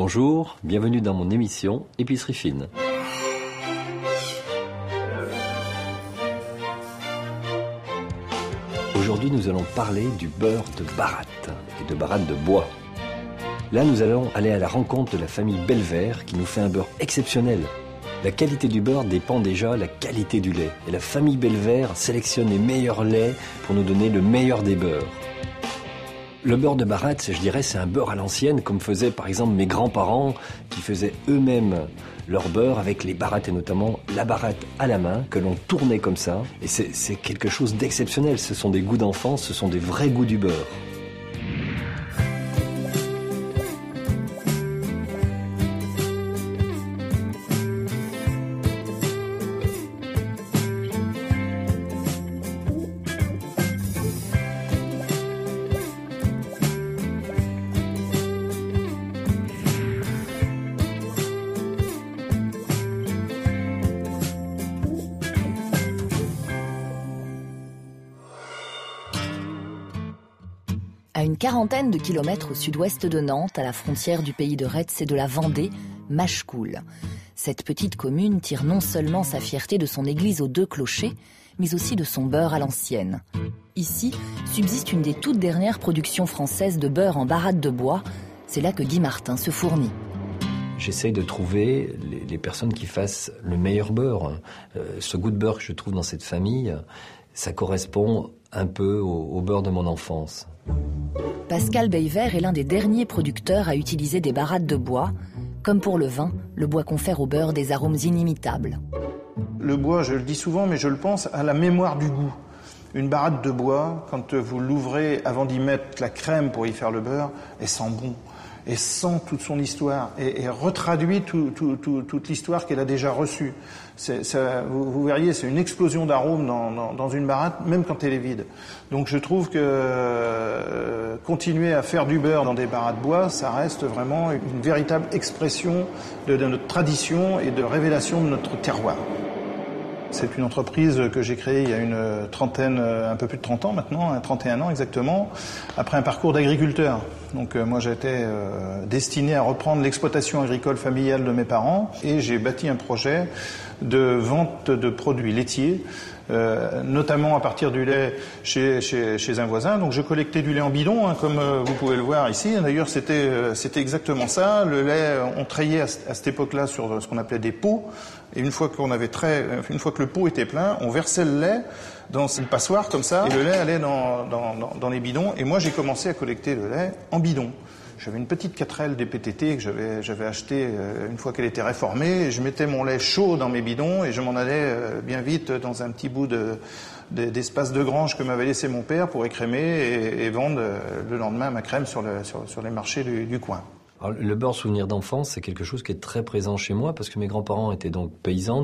Bonjour, bienvenue dans mon émission Épicerie fine. Aujourd'hui, nous allons parler du beurre de baratte et de baratte de bois. Là, nous allons aller à la rencontre de la famille Belvert qui nous fait un beurre exceptionnel. La qualité du beurre dépend déjà de la qualité du lait. Et la famille Belvert sélectionne les meilleurs laits pour nous donner le meilleur des beurres. Le beurre de baratte, je dirais, c'est un beurre à l'ancienne, comme faisaient par exemple mes grands-parents qui faisaient eux-mêmes leur beurre avec les barattes et notamment la baratte à la main que l'on tournait comme ça. Et c'est quelque chose d'exceptionnel. Ce sont des goûts d'enfance, ce sont des vrais goûts du beurre. À une quarantaine de kilomètres au sud-ouest de Nantes, à la frontière du pays de Retz et de la Vendée, Machecoul. Cette petite commune tire non seulement sa fierté de son église aux 2 clochers, mais aussi de son beurre à l'ancienne. Ici, subsiste une des toutes dernières productions françaises de beurre en baratte de bois. C'est là que Guy Martin se fournit. J'essaye de trouver les personnes qui fassent le meilleur beurre. Ce goût de beurre que je trouve dans cette famille, ça correspond un peu au beurre de mon enfance. Pascal Belvert est l'un des derniers producteurs à utiliser des barattes de bois. Comme pour le vin, le bois confère au beurre des arômes inimitables. Le bois, je le dis souvent, mais je le pense, a la mémoire du goût. Une baratte de bois, quand vous l'ouvrez avant d'y mettre la crème pour y faire le beurre, elle sent bon. Elle sent toute son histoire et retraduit toute l'histoire qu'elle a déjà reçue. Vous verriez, c'est une explosion d'arômes dans une baratte, même quand elle est vide. Donc je trouve que continuer à faire du beurre dans des barattes bois, ça reste vraiment une véritable expression de notre tradition et de révélation de notre terroir. C'est une entreprise que j'ai créée il y a une trentaine, un peu plus de 30 ans maintenant, 31 ans exactement, après un parcours d'agriculteur. Donc moi j'étais destiné à reprendre l'exploitation agricole familiale de mes parents et j'ai bâti un projet de vente de produits laitiers, notamment à partir du lait chez un voisin. Donc je collectais du lait en bidon, comme vous pouvez le voir ici. D'ailleurs c'était exactement ça. Le lait, on trayait à cette époque-là sur ce qu'on appelait des pots. Et une fois que le pot était plein, on versait le lait dans une passoire comme ça, et le lait allait dans les bidons. Et moi, j'ai commencé à collecter le lait en bidon. J'avais une petite 4L des PTT que j'avais acheté une fois qu'elle était réformée. Et je mettais mon lait chaud dans mes bidons et je m'en allais bien vite dans un petit bout d'espace de grange que m'avait laissé mon père pour écrémer et vendre le lendemain ma crème sur les marchés du coin. Alors, le beurre souvenir d'enfance, c'est quelque chose qui est très présent chez moi parce que mes grands-parents étaient donc paysans,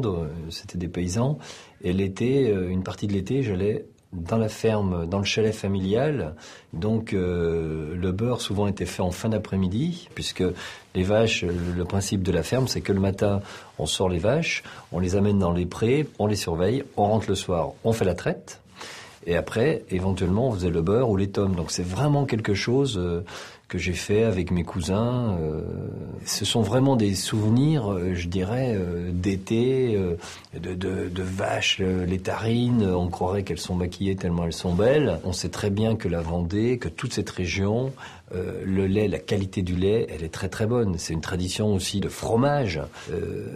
c'était des paysans. Et l'été, une partie de l'été, j'allais dans la ferme, dans le chalet familial. Donc le beurre souvent était fait en fin d'après-midi puisque les vaches, le principe de la ferme, c'est que le matin, on sort les vaches, on les amène dans les prés, on les surveille, on rentre le soir, on fait la traite. Et après, éventuellement, on faisait le beurre ou les tomes. Donc c'est vraiment quelque chose que j'ai fait avec mes cousins. Ce sont vraiment des souvenirs, je dirais, d'été, de vaches létarines. On croirait qu'elles sont maquillées tellement elles sont belles. On sait très bien que la Vendée, que toute cette région, le lait, la qualité du lait, elle est très très bonne. C'est une tradition aussi de fromage.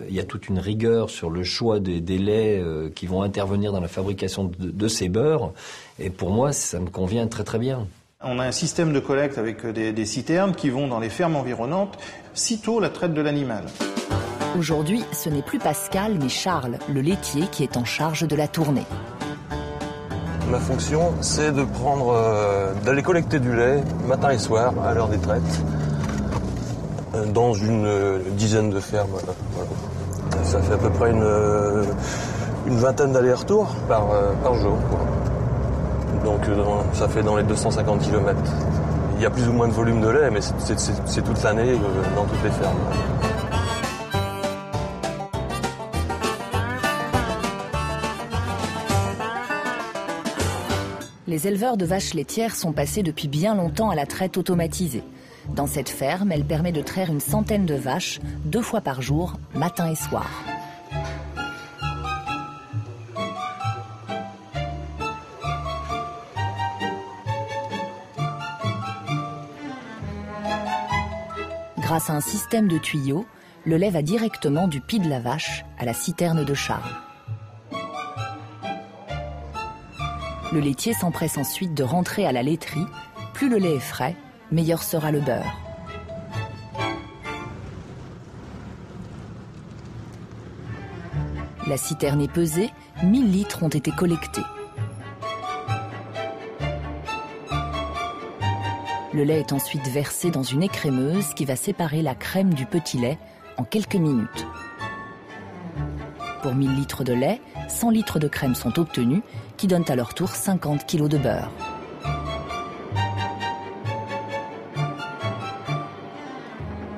Il y a toute une rigueur sur le choix des laits qui vont intervenir dans la fabrication de ces beurres. Et pour moi, ça me convient très très bien. On a un système de collecte avec des citernes qui vont dans les fermes environnantes, sitôt la traite de l'animal. Aujourd'hui, ce n'est plus Pascal, mais Charles, le laitier, qui est en charge de la tournée. Ma fonction, c'est d'aller collecter du lait matin et soir à l'heure des traites dans une dizaine de fermes. Voilà. Ça fait à peu près une vingtaine d'allers-retours par jour, quoi. Donc ça fait dans les 250 km. Il y a plus ou moins de volume de lait, mais c'est toute l'année dans toutes les fermes. Les éleveurs de vaches laitières sont passés depuis bien longtemps à la traite automatisée. Dans cette ferme, elle permet de traire une centaine de vaches 2 fois par jour, matin et soir. Grâce à un système de tuyaux, le lait va directement du pis de la vache à la citerne de Charles. Le laitier s'empresse ensuite de rentrer à la laiterie. Plus le lait est frais, meilleur sera le beurre. La citerne est pesée, 1000 litres ont été collectés. Le lait est ensuite versé dans une écrémeuse qui va séparer la crème du petit lait en quelques minutes. Pour 1000 litres de lait, 100 litres de crème sont obtenus, qui donnent à leur tour 50 kg de beurre.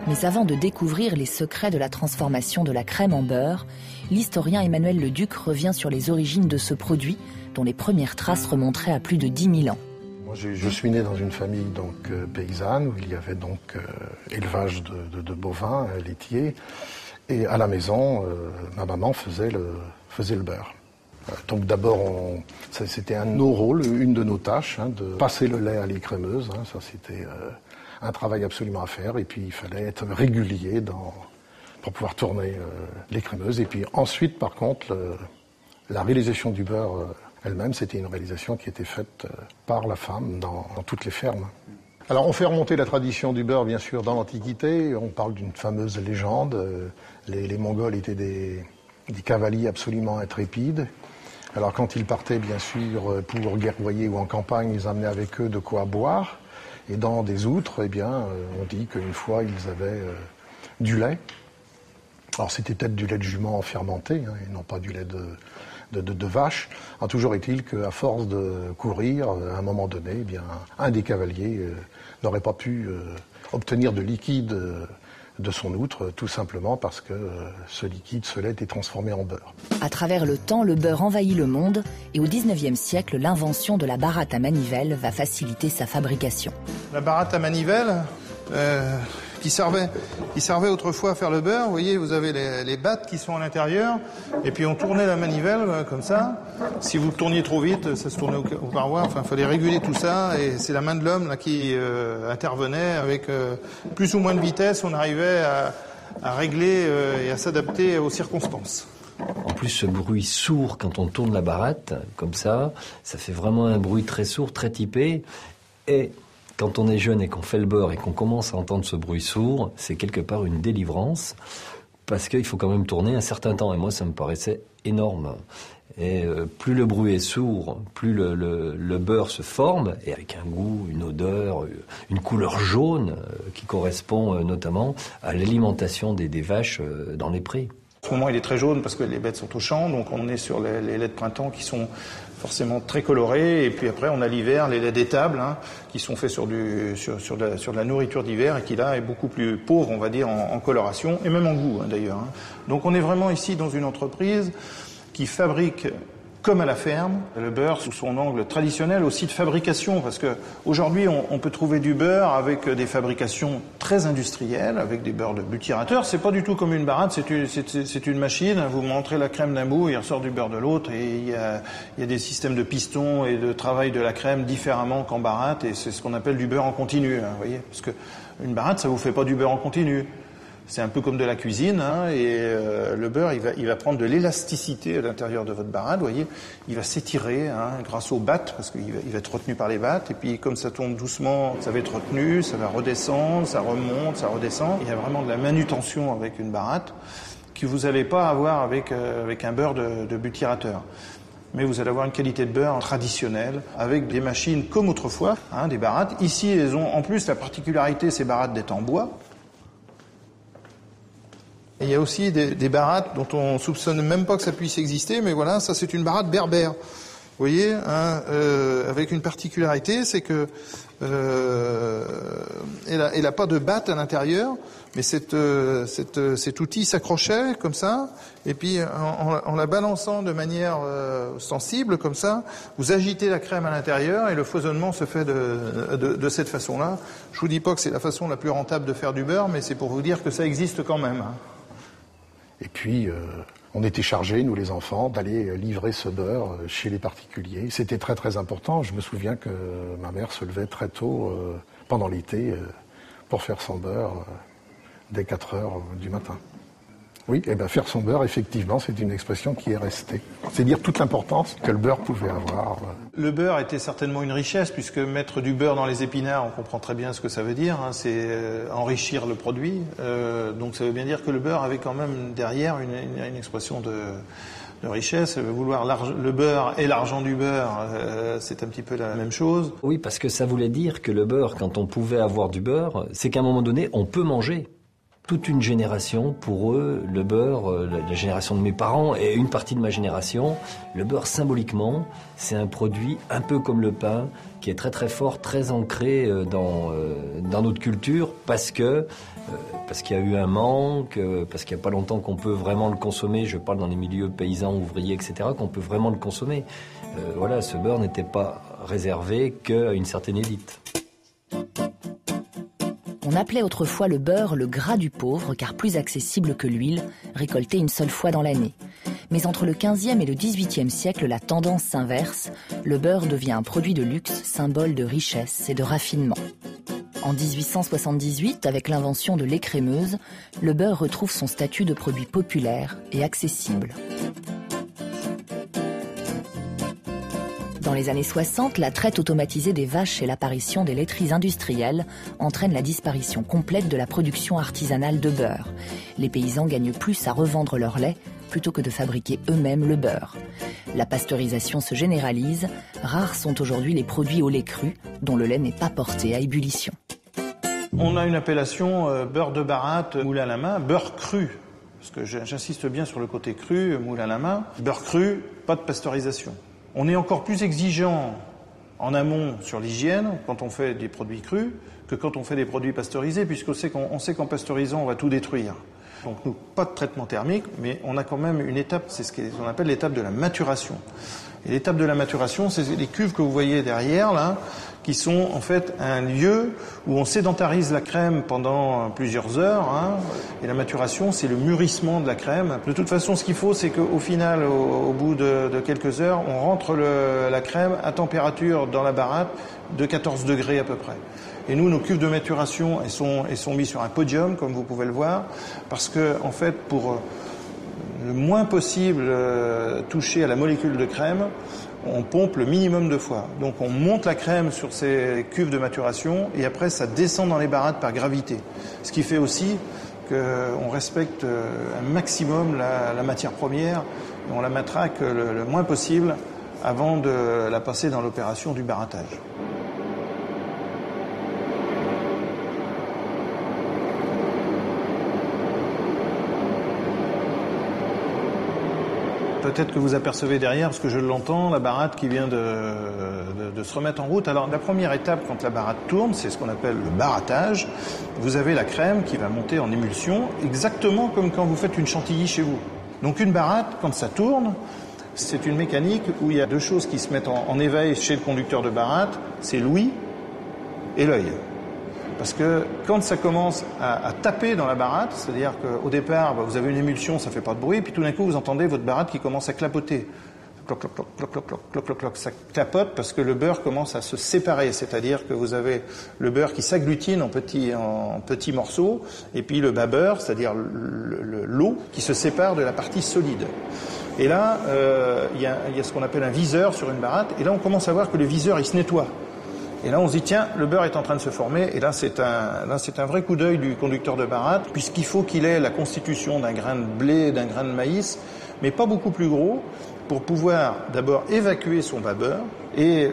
Mais avant de découvrir les secrets de la transformation de la crème en beurre, l'historien Emmanuel Leduc revient sur les origines de ce produit, dont les premières traces remonteraient à plus de 10 000 ans. Moi, je suis né dans une famille paysanne où il y avait élevage de bovins laitiers. Et à la maison, ma maman faisait le beurre. Donc d'abord, c'était un de nos rôles, une de nos tâches, de passer le lait à l'écrémeuse. Ça, c'était un travail absolument à faire. Et puis, il fallait être régulier pour pouvoir tourner l'écrémeuse. Et puis ensuite, par contre, la réalisation du beurre elle-même, c'était une réalisation qui était faite par la femme dans toutes les fermes. Alors, on fait remonter la tradition du beurre, bien sûr, dans l'Antiquité. On parle d'une fameuse légende. Les Mongols étaient des cavaliers absolument intrépides. Alors, quand ils partaient, bien sûr, pour guerroyer ou en campagne, ils amenaient avec eux de quoi boire. Et dans des outres, eh bien, on dit qu'une fois, ils avaient du lait. Alors, c'était peut-être du lait de jument fermenté, et non pas du lait de vache. Alors, toujours est-il qu'à force de courir, à un moment donné, eh bien, un des cavaliers n'aurait pas pu obtenir de liquide de son outre, tout simplement parce que ce liquide, ce lait, est transformé en beurre. À travers le temps, le beurre envahit le monde et au XIXe siècle, l'invention de la baratte à manivelle va faciliter sa fabrication. La baratte à manivelle, qui servait autrefois à faire le beurre. Vous voyez, vous avez les battes qui sont à l'intérieur, et puis on tournait la manivelle comme ça. Si vous tourniez trop vite, ça se tournait aux parois. Enfin, il fallait réguler tout ça, et c'est la main de l'homme là qui intervenait avec plus ou moins de vitesse. On arrivait à régler et à s'adapter aux circonstances. En plus, ce bruit sourd quand on tourne la baratte, comme ça fait vraiment un bruit très sourd, très typé. Et quand on est jeune et qu'on fait le beurre et qu'on commence à entendre ce bruit sourd, c'est quelque part une délivrance, parce qu'il faut quand même tourner un certain temps. Et moi, ça me paraissait énorme. Et plus le bruit est sourd, plus le beurre se forme, et avec un goût, une odeur, une couleur jaune, qui correspond notamment à l'alimentation des vaches dans les prés. En ce moment, il est très jaune parce que les bêtes sont au champ, donc on est sur les laits de printemps qui sont forcément très colorés, et puis après on a l'hiver, les laits d'étable, qui sont faits sur de la nourriture d'hiver et qui là est beaucoup plus pauvre, on va dire, en coloration et même en goût d'ailleurs. Donc on est vraiment ici dans une entreprise qui fabrique comme à la ferme, le beurre sous son angle traditionnel aussi de fabrication, parce que aujourd'hui on peut trouver du beurre avec des fabrications très industrielles, avec des beurres de butyrateur. C'est pas du tout comme une baratte, c'est une machine. Vous montrez la crème d'un bout, il ressort du beurre de l'autre, et il y a des systèmes de pistons et de travail de la crème différemment qu'en baratte, et c'est ce qu'on appelle du beurre en continu, vous voyez, parce que une baratte ça vous fait pas du beurre en continu. C'est un peu comme de la cuisine, et le beurre, il va prendre de l'élasticité à l'intérieur de votre baratte, vous voyez. Il va s'étirer grâce aux battes, parce qu'il va être retenu par les battes, et puis comme ça tourne doucement, ça va être retenu, ça va redescendre, ça remonte, ça redescend. Il y a vraiment de la manutention avec une baratte que vous n'allez pas avoir avec un beurre de butyrateur. Mais vous allez avoir une qualité de beurre traditionnelle, avec des machines comme autrefois, des barattes. Ici, elles ont en plus la particularité, ces barattes, d'être en bois. Et il y a aussi des barattes dont on soupçonne même pas que ça puisse exister, mais voilà, ça c'est une baratte berbère. Vous voyez, avec une particularité, c'est que elle a pas de batte à l'intérieur. Mais cet outil s'accrochait comme ça, et puis en la balançant de manière sensible comme ça, vous agitez la crème à l'intérieur et le foisonnement se fait de cette façon-là. Je vous dis pas que c'est la façon la plus rentable de faire du beurre, mais c'est pour vous dire que ça existe quand même. Et puis, on était chargés, nous les enfants, d'aller livrer ce beurre chez les particuliers. C'était très très important. Je me souviens que ma mère se levait très tôt pendant l'été pour faire son beurre dès 4 heures du matin. Oui, et bien faire son beurre, effectivement, c'est une expression qui est restée. C'est dire toute l'importance que le beurre pouvait avoir. Le beurre était certainement une richesse, puisque mettre du beurre dans les épinards, on comprend très bien ce que ça veut dire, hein, c'est enrichir le produit. Donc ça veut bien dire que le beurre avait quand même derrière une expression de richesse. Vouloir le beurre et l'argent du beurre, c'est un petit peu la même chose. Oui, parce que ça voulait dire que le beurre, quand on pouvait avoir du beurre, c'est qu'à un moment donné, on peut manger. Toute une génération, pour eux, le beurre, la génération de mes parents et une partie de ma génération, le beurre symboliquement, c'est un produit un peu comme le pain, qui est très très fort, très ancré dans notre culture, parce qu'il y a eu un manque, parce qu'il n'y a pas longtemps qu'on peut vraiment le consommer, je parle dans les milieux paysans, ouvriers, etc., qu'on peut vraiment le consommer. Voilà, ce beurre n'était pas réservé qu'à une certaine élite. On appelait autrefois le beurre le gras du pauvre, car plus accessible que l'huile, récoltée une seule fois dans l'année. Mais entre le XVe et le XVIIIe siècle, la tendance s'inverse. Le beurre devient un produit de luxe, symbole de richesse et de raffinement. En 1878, avec l'invention de l'écrémeuse, le beurre retrouve son statut de produit populaire et accessible. Dans les années 60, la traite automatisée des vaches et l'apparition des laiteries industrielles entraînent la disparition complète de la production artisanale de beurre. Les paysans gagnent plus à revendre leur lait plutôt que de fabriquer eux-mêmes le beurre. La pasteurisation se généralise, rares sont aujourd'hui les produits au lait cru, dont le lait n'est pas porté à ébullition. On a une appellation beurre de baratte, moule à la main, beurre cru. Parce que j'insiste bien sur le côté cru, moule à la main. Beurre cru, pas de pasteurisation. On est encore plus exigeant en amont sur l'hygiène quand on fait des produits crus que quand on fait des produits pasteurisés, puisqu'on sait qu'en pasteurisant, on va tout détruire. Donc nous, pas de traitement thermique, mais on a quand même une étape, c'est ce qu'on appelle l'étape de la maturation. Et l'étape de la maturation, c'est les cuves que vous voyez derrière, là, qui sont en fait un lieu où on sédentarise la crème pendant plusieurs heures. Hein, et la maturation, c'est le mûrissement de la crème. De toute façon, ce qu'il faut, c'est qu'au final, au bout de quelques heures, on rentre la crème à température dans la baratte de 14 degrés à peu près. Et nous, nos cuves de maturation, elles sont mises sur un podium, comme vous pouvez le voir, parce que, en fait, pour le moins possible toucher à la molécule de crème, on pompe le minimum de fois. Donc on monte la crème sur ces cuves de maturation et après ça descend dans les barattes par gravité. Ce qui fait aussi qu'on respecte un maximum la matière première et on la matraque le moins possible avant de la passer dans l'opération du barattage. Peut-être que vous apercevez derrière, parce que je l'entends, la baratte qui vient de se remettre en route. Alors la première étape, quand la baratte tourne, c'est ce qu'on appelle le barattage. Vous avez la crème qui va monter en émulsion, exactement comme quand vous faites une chantilly chez vous. Donc une baratte, quand ça tourne, c'est une mécanique où il y a deux choses qui se mettent en éveil chez le conducteur de baratte, c'est l'ouïe et l'œil. Parce que quand ça commence à taper dans la baratte, c'est-à-dire qu'au départ, vous avez une émulsion, ça fait pas de bruit, et puis tout d'un coup, vous entendez votre baratte qui commence à clapoter. Cloc, cloc, cloc, cloc, cloc, cloc, cloc, cloc, cloc. Ça clapote parce que le beurre commence à se séparer, c'est-à-dire que vous avez le beurre qui s'agglutine en petits morceaux, et puis le bas beurre, c'est-à-dire l'eau, qui se sépare de la partie solide. Et là, il y a ce qu'on appelle un viseur sur une baratte, et là, on commence à voir que le viseur, il se nettoie. Et là, on se dit, tiens, le beurre est en train de se former. Et là, c'est un vrai coup d'œil du conducteur de baratte, puisqu'il faut qu'il ait la constitution d'un grain de blé, d'un grain de maïs, mais pas beaucoup plus gros, pour pouvoir d'abord évacuer son bas beurre. Et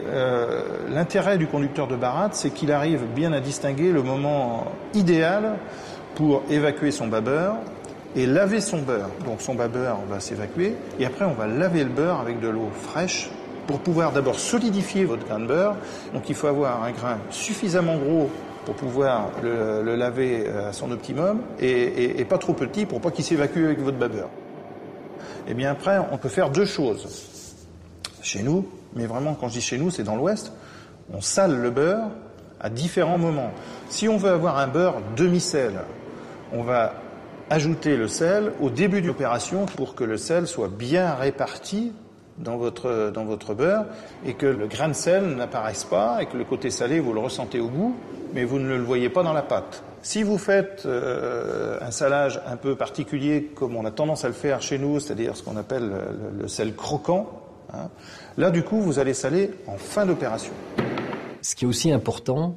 l'intérêt du conducteur de baratte, c'est qu'il arrive bien à distinguer le moment idéal pour évacuer son bas beurre et laver son beurre. Donc son bas beurre va s'évacuer, et après, on va laver le beurre avec de l'eau fraîche, pour pouvoir d'abord solidifier votre grain de beurre. Donc il faut avoir un grain suffisamment gros pour pouvoir le laver à son optimum et pas trop petit pour pas qu'il s'évacue avec votre babeur. Et bien après, on peut faire deux choses. Chez nous, mais vraiment quand je dis chez nous, c'est dans l'Ouest, on sale le beurre à différents moments. Si on veut avoir un beurre demi-sel, on va ajouter le sel au début de l'opération pour que le sel soit bien réparti dans votre beurre et que le grain de sel n'apparaisse pas et que le côté salé, vous le ressentez au goût, mais vous ne le voyez pas dans la pâte. Si vous faites un salage un peu particulier, comme on a tendance à le faire chez nous, c'est-à-dire ce qu'on appelle le sel croquant, hein, là, du coup, vous allez saler en fin d'opération. Ce qui est aussi important,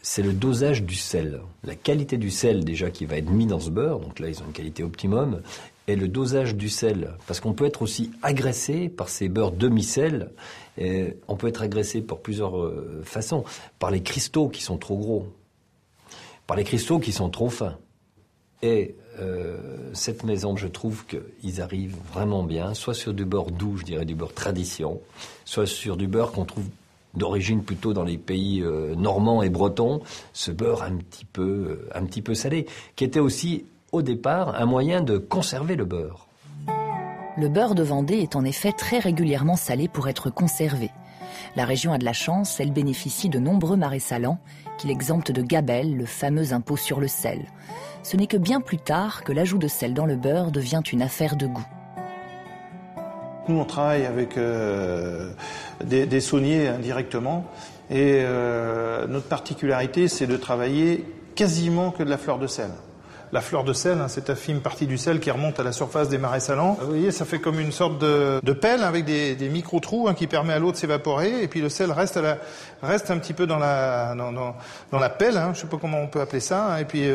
c'est le dosage du sel. La qualité du sel, déjà, qui va être mis dans ce beurre, donc là, ils ont une qualité optimum, et le dosage du sel. Parce qu'on peut être aussi agressé par ces beurres demi-sel. Et on peut être agressé par plusieurs façons. Par les cristaux qui sont trop gros. Par les cristaux qui sont trop fins. Et cette maison, je trouve qu'ils arrivent vraiment bien, soit sur du beurre doux, je dirais du beurre tradition, soit sur du beurre qu'on trouve d'origine plutôt dans les pays normands et bretons, ce beurre un petit peu salé, qui était aussi au départ un moyen de conserver le beurre. Le beurre de Vendée est en effet très régulièrement salé pour être conservé. La région a de la chance, elle bénéficie de nombreux marais salants qui l'exemptent de gabelle, le fameux impôt sur le sel. Ce n'est que bien plus tard que l'ajout de sel dans le beurre devient une affaire de goût. Nous, on travaille avec des sauniers indirectement et notre particularité, c'est de travailler quasiment que de la fleur de sel. La fleur de sel, hein, cette infime partie du sel qui remonte à la surface des marais salants. Vous voyez, ça fait comme une sorte de pelle avec des micro-trous, hein, qui permet à l'eau de s'évaporer. Et puis le sel reste un petit peu dans la pelle, hein, je sais pas comment on peut appeler ça. Hein, et puis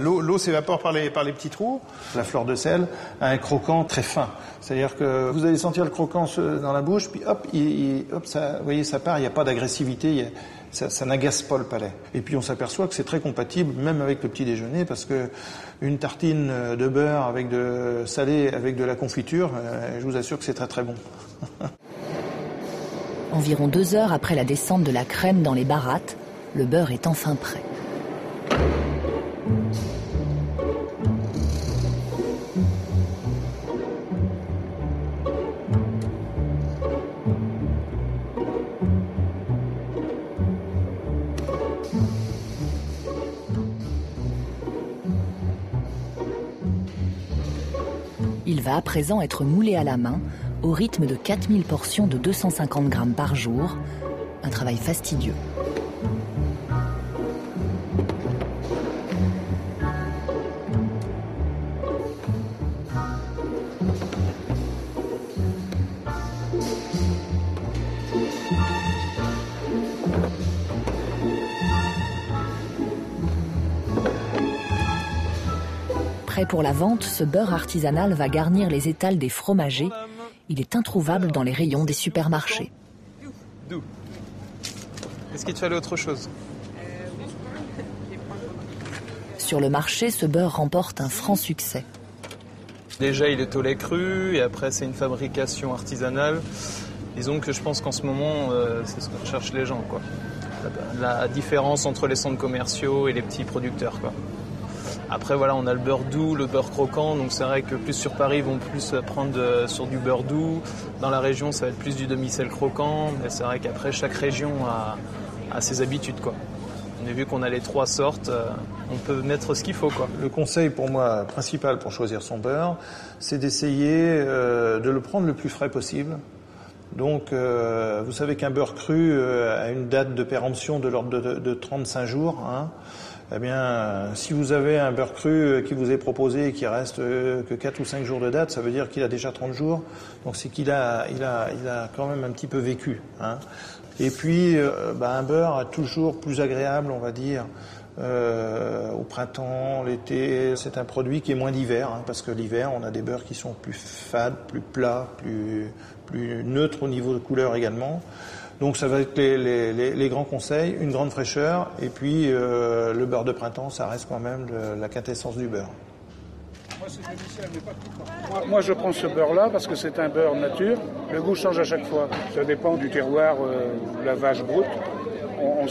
l'eau s'évapore par les petits trous. La fleur de sel a un croquant très fin. C'est-à-dire que vous allez sentir le croquant dans la bouche, puis hop, ça, vous voyez, ça part. Il n'y a pas d'agressivité. Ça n'agace pas le palais. Et puis on s'aperçoit que c'est très compatible, même avec le petit déjeuner, parce que une tartine de beurre avec de salé, avec de la confiture, je vous assure que c'est très très bon. Environ 2 heures après la descente de la crème dans les barattes, le beurre est enfin prêt. Il va à présent être moulé à la main, au rythme de 4000 portions de 250 grammes par jour. Un travail fastidieux. Prêt pour la vente, ce beurre artisanal va garnir les étals des fromagers. Il est introuvable dans les rayons des supermarchés. D'où ? Est-ce qu'il te fallait autre chose ? Sur le marché, ce beurre remporte un franc succès. Déjà, il est au lait cru et après, c'est une fabrication artisanale. Disons que je pense qu'en ce moment, c'est ce que recherchent les gens, quoi. La différence entre les centres commerciaux et les petits producteurs, quoi. Après, voilà, on a le beurre doux, le beurre croquant. Donc, c'est vrai que plus sur Paris, ils vont plus prendre sur du beurre doux. Dans la région, ça va être plus du demi-sel croquant. Mais c'est vrai qu'après, chaque région a ses habitudes, quoi. On a vu qu'on a les 3 sortes. On peut mettre ce qu'il faut, quoi. Le conseil, pour moi, principal pour choisir son beurre, c'est d'essayer de le prendre le plus frais possible. Donc, vous savez qu'un beurre cru a une date de péremption de l'ordre de 35 jours, hein. Eh bien, si vous avez un beurre cru qui vous est proposé et qui reste que 4 ou 5 jours de date, ça veut dire qu'il a déjà 30 jours. Donc c'est qu'il a quand même un petit peu vécu, hein. Et puis, un beurre est toujours plus agréable, on va dire, au printemps, l'été. C'est un produit qui est moins d'hiver, hein, parce que l'hiver, on a des beurres qui sont plus fades, plus plats, plus neutres au niveau de couleur également. Donc ça va être les grands conseils, une grande fraîcheur, et puis le beurre de printemps, ça reste quand même la quintessence du beurre. Moi je prends ce beurre-là parce que c'est un beurre nature. Le goût change à chaque fois. Ça dépend du terroir, de la vache brute. on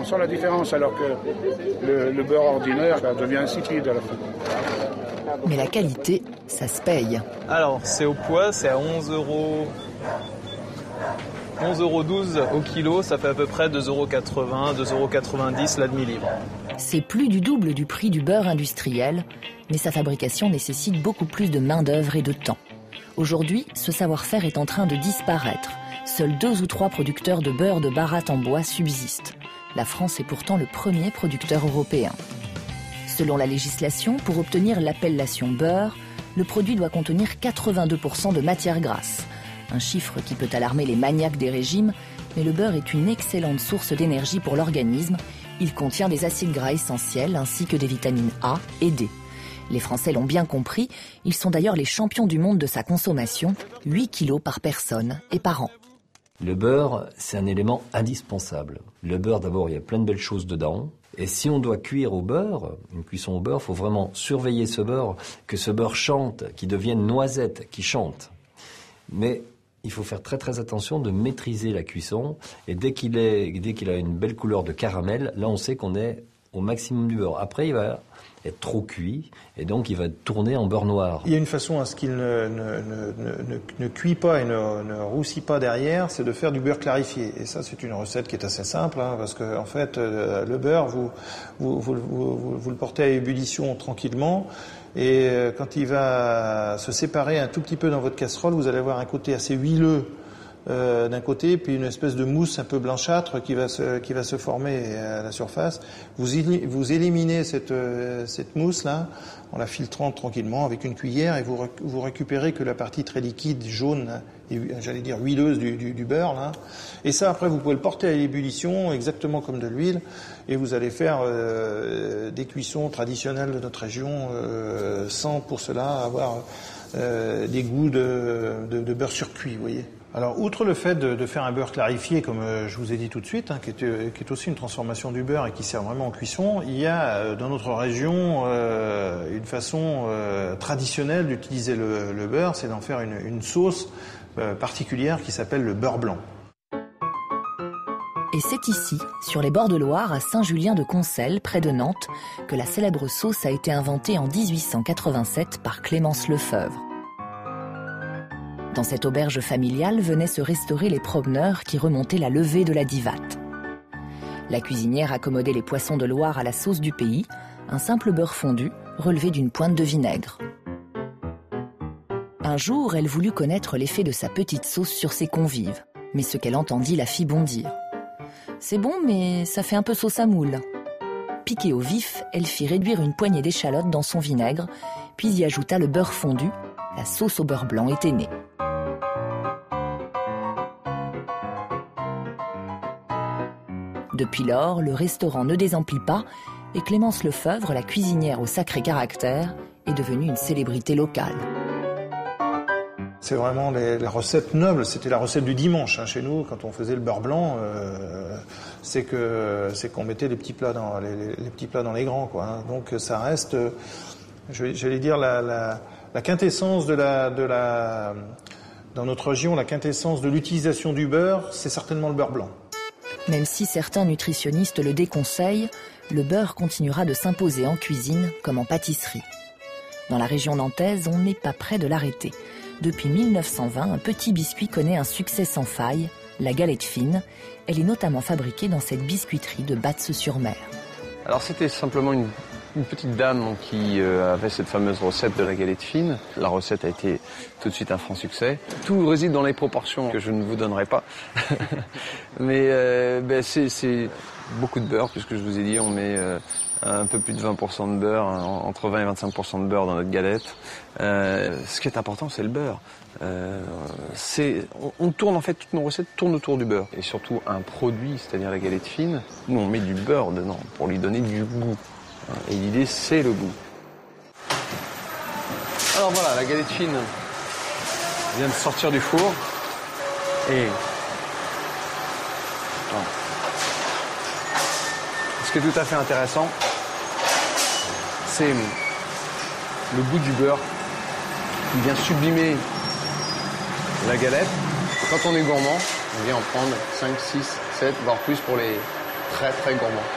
sent la différence, alors que le beurre ordinaire, ça devient insipide à la fin. Mais la qualité, ça se paye. Alors, c'est au poids, c'est à 11,12 € au kilo, ça fait à peu près 2,80 €, 2,90 € la demi-livre. C'est plus du double du prix du beurre industriel, mais sa fabrication nécessite beaucoup plus de main-d'œuvre et de temps. Aujourd'hui, ce savoir-faire est en train de disparaître. Seuls 2 ou 3 producteurs de beurre de baratte en bois subsistent. La France est pourtant le premier producteur européen. Selon la législation, pour obtenir l'appellation beurre, le produit doit contenir 82% de matière grasse. Un chiffre qui peut alarmer les maniaques des régimes, mais le beurre est une excellente source d'énergie pour l'organisme. Il contient des acides gras essentiels ainsi que des vitamines A et D. Les Français l'ont bien compris, ils sont d'ailleurs les champions du monde de sa consommation, 8 kilos par personne et par an. Le beurre, c'est un élément indispensable. Le beurre, d'abord, il y a plein de belles choses dedans. Et si on doit cuire au beurre, une cuisson au beurre, il faut vraiment surveiller ce beurre, que ce beurre chante, qu'il devienne noisette, qui chante. Mais il faut faire très très attention de maîtriser la cuisson. Et dès qu'il a une belle couleur de caramel, là on sait qu'on est au maximum du beurre. Après, il va être trop cuit et donc il va tourner en beurre noir. Il y a une façon à ce qu'il ne cuit pas et ne roussit pas derrière, c'est de faire du beurre clarifié. Et ça, c'est une recette qui est assez simple, parce que en fait, le beurre, vous le portez à ébullition tranquillement. Et quand il va se séparer un tout petit peu dans votre casserole, vous allez avoir un côté assez huileux d'un côté, puis une espèce de mousse un peu blanchâtre qui va se former à la surface. Vous éliminez cette mousse là en la filtrant tranquillement avec une cuillère, et vous récupérez que la partie très liquide, jaune et j'allais dire huileuse du beurre là. Et ça, après, vous pouvez le porter à l'ébullition exactement comme de l'huile, et vous allez faire des cuissons traditionnelles de notre région sans pour cela avoir des goûts de beurre surcuit, vous voyez. Alors, outre le fait de faire un beurre clarifié, comme je vous ai dit tout de suite, qui est aussi une transformation du beurre et qui sert vraiment en cuisson, il y a dans notre région une façon traditionnelle d'utiliser le beurre, c'est d'en faire une sauce particulière qui s'appelle le beurre blanc. Et c'est ici, sur les bords de Loire, à Saint-Julien-de-Concelles, près de Nantes, que la célèbre sauce a été inventée en 1887 par Clémence Lefebvre. Dans cette auberge familiale venaient se restaurer les promeneurs qui remontaient la levée de la Divate. La cuisinière accommodait les poissons de Loire à la sauce du pays, un simple beurre fondu relevé d'une pointe de vinaigre. Un jour, elle voulut connaître l'effet de sa petite sauce sur ses convives, mais ce qu'elle entendit la fit bondir. « C'est bon, mais ça fait un peu sauce à moule. » Piquée au vif, elle fit réduire une poignée d'échalotes dans son vinaigre, puis y ajouta le beurre fondu. La sauce au beurre blanc était née. Depuis lors, le restaurant ne désemplit pas et Clémence Lefebvre, la cuisinière au sacré caractère, est devenue une célébrité locale. C'est vraiment la recette noble, c'était la recette du dimanche chez nous, quand on faisait le beurre blanc, c'est qu'on mettait les petits plats dans les grands, quoi. Donc ça reste, j'allais dire, la quintessence dans notre région, la quintessence de l'utilisation du beurre, c'est certainement le beurre blanc. Même si certains nutritionnistes le déconseillent, le beurre continuera de s'imposer en cuisine comme en pâtisserie. Dans la région nantaise, on n'est pas près de l'arrêter. Depuis 1920, un petit biscuit connaît un succès sans faille, la galette fine. Elle est notamment fabriquée dans cette biscuiterie de Batz-sur-Mer. Alors c'était simplement une petite dame qui avait cette fameuse recette de la galette fine. La recette a été tout de suite un franc succès. Tout réside dans les proportions que je ne vous donnerai pas. Mais c'est beaucoup de beurre, puisque je vous ai dit, on met un peu plus de 20% de beurre, entre 20 et 25% de beurre dans notre galette. Ce qui est important, c'est le beurre. On tourne, en fait, toutes nos recettes tournent autour du beurre. Et surtout un produit, c'est-à-dire la galette fine, nous on met du beurre dedans pour lui donner du goût. Et l'idée, c'est le goût. Alors voilà, la galette fine vient de sortir du four. Et voilà. Ce qui est tout à fait intéressant, c'est le goût du beurre qui vient sublimer la galette. Quand on est gourmand, on vient en prendre 5, 6, 7, voire plus pour les très très gourmands.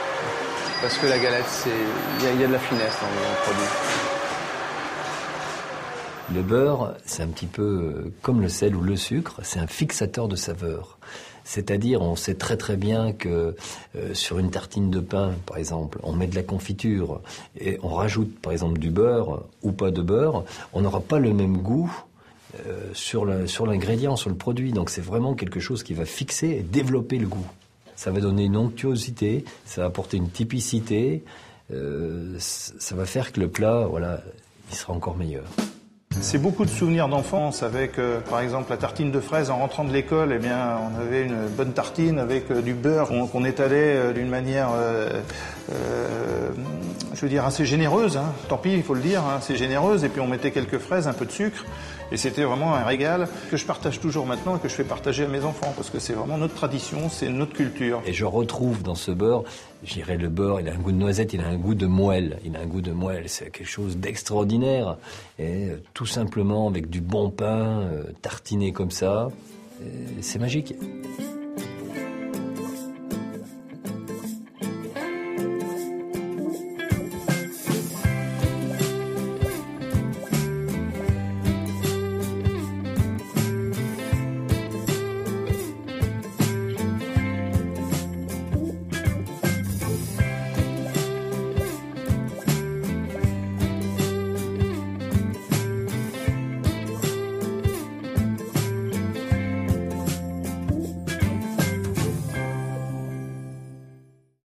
Parce que la galette, il y a de la finesse dans le produit. Le beurre, c'est un petit peu comme le sel ou le sucre, c'est un fixateur de saveur. C'est-à-dire, on sait très très bien que sur une tartine de pain, par exemple, on met de la confiture et on rajoute, par exemple, du beurre ou pas de beurre, on n'aura pas le même goût sur l'ingrédient, sur le produit. Donc c'est vraiment quelque chose qui va fixer et développer le goût. Ça va donner une onctuosité, ça va apporter une typicité, ça va faire que le plat, voilà, il sera encore meilleur. C'est beaucoup de souvenirs d'enfance avec, par exemple, la tartine de fraises. En rentrant de l'école, eh bien, on avait une bonne tartine avec du beurre qu'on étalait d'une manière, je veux dire, assez généreuse. Hein. Tant pis, il faut le dire, hein, c'est généreuse. Et puis on mettait quelques fraises, un peu de sucre. Et c'était vraiment un régal que je partage toujours maintenant et que je fais partager à mes enfants. Parce que c'est vraiment notre tradition, c'est notre culture. Et je retrouve dans ce beurre, je dirais le beurre, il a un goût de noisette, il a un goût de moelle. Il a un goût de moelle, c'est quelque chose d'extraordinaire. Et tout simplement avec du bon pain, tartiné comme ça, c'est magique.